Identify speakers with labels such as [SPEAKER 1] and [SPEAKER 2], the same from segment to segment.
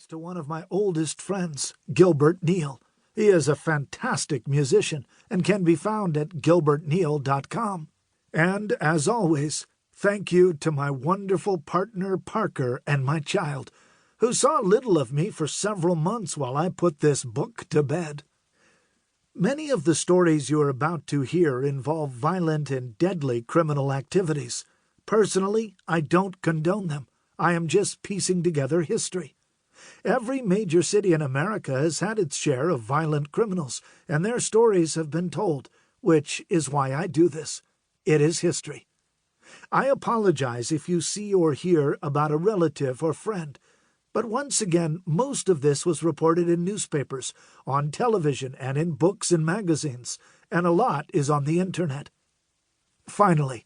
[SPEAKER 1] thanks to one of my oldest friends, Gilbert Neal. He is a fantastic musician and can be found at gilbertneal.com. And, as always, thank you to my wonderful partner Parker and my child, who saw little of me for several months while I put this book to bed. Many of the stories you are about to hear involve violent and deadly criminal activities. Personally, I don't condone them. I am just piecing together history. Every major city in America has had its share of violent criminals, and their stories have been told, which is why I do this. It is history. I apologize if you see or hear about a relative or friend, but once again, most of this was reported in newspapers, on television, and in books and magazines, and a lot is on the internet. Finally,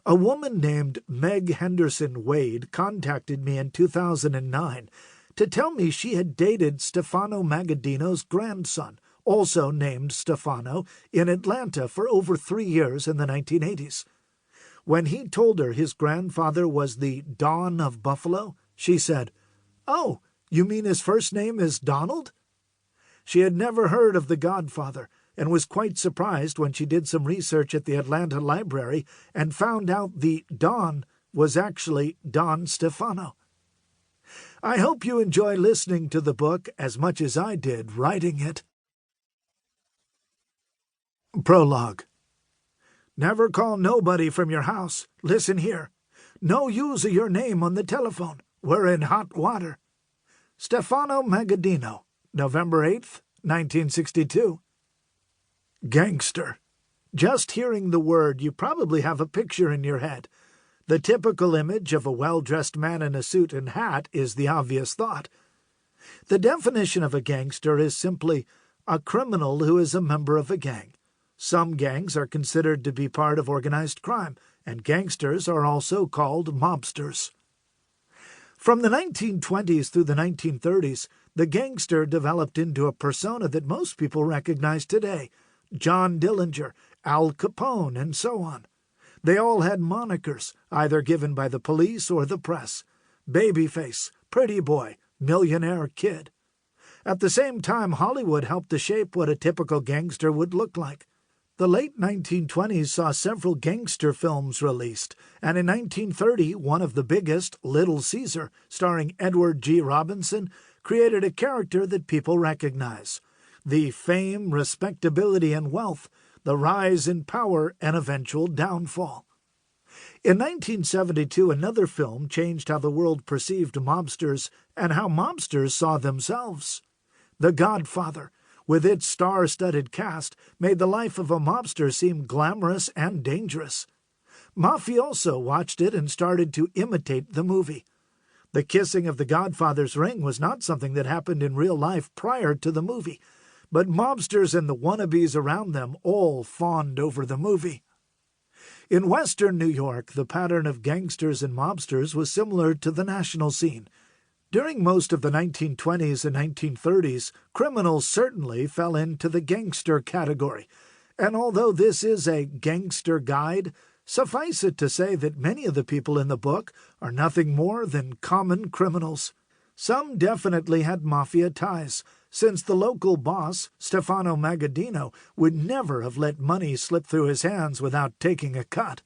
[SPEAKER 1] a woman named Meg Henderson Wade contacted me in 2009 to tell me she had dated Stefano Magaddino's grandson, also named Stefano, in Atlanta for over 3 years in the 1980s. When he told her his grandfather was the Don of Buffalo, she said, "Oh, you mean his first name is Donald?" She had never heard of The Godfather and was quite surprised when she did some research at the Atlanta Library and found out the Don was actually Don Stefano. I hope you enjoy listening to the book as much as I did writing it. Prologue. Never call nobody from your house. Listen here. No use of your name on the telephone. We're in hot water. Stefano Magaddino, November 8th, 1962. Gangster. Just hearing the word, you probably have a picture in your head. The typical image of a well-dressed man in a suit and hat is the obvious thought. The definition of a gangster is simply a criminal who is a member of a gang. Some gangs are considered to be part of organized crime, and gangsters are also called mobsters. From the 1920s through the 1930s, the gangster developed into a persona that most people recognize today: John Dillinger, Al Capone, and so on. They all had monikers, either given by the police or the press: Babyface, Pretty Boy, Millionaire Kid. At the same time, Hollywood helped to shape what a typical gangster would look like. The late 1920s saw several gangster films released, and in 1930, one of the biggest, Little Caesar, starring Edward G. Robinson, created a character that people recognize: the fame, respectability, and wealth, the rise in power, and eventual downfall. In 1972, another film changed how the world perceived mobsters and how mobsters saw themselves. The Godfather, with its star-studded cast, made the life of a mobster seem glamorous and dangerous. Mafioso watched it and started to imitate the movie. The kissing of the Godfather's ring was not something that happened in real life prior to the movie, but mobsters and the wannabes around them all fawned over the movie. In western New York, the pattern of gangsters and mobsters was similar to the national scene. During most of the 1920s and 1930s, criminals certainly fell into the gangster category, and although this is a gangster guide, suffice it to say that many of the people in the book are nothing more than common criminals. Some definitely had mafia ties, since the local boss, Stefano Magaddino, would never have let money slip through his hands without taking a cut.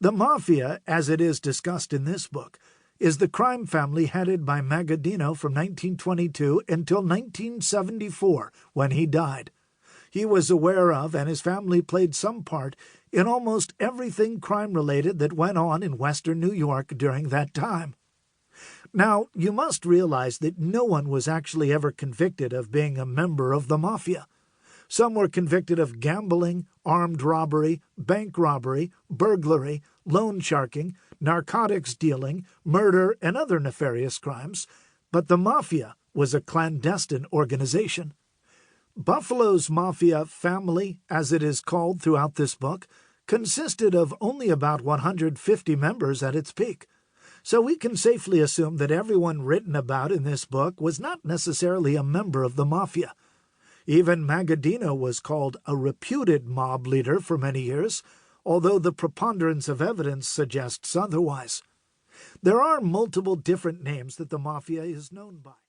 [SPEAKER 1] The mafia, as it is discussed in this book, is the crime family headed by Magaddino from 1922 until 1974, when he died. He was aware of, and his family played some part, in almost everything crime-related that went on in western New York during that time. Now, you must realize that no one was actually ever convicted of being a member of the mafia. Some were convicted of gambling, armed robbery, bank robbery, burglary, loan sharking, narcotics dealing, murder, and other nefarious crimes, but the mafia was a clandestine organization. Buffalo's mafia family, as it is called throughout this book, consisted of only about 150 members at its peak. So we can safely assume that everyone written about in this book was not necessarily a member of the mafia. Even Magaddino was called a reputed mob leader for many years, although the preponderance of evidence suggests otherwise. There are multiple different names that the mafia is known by.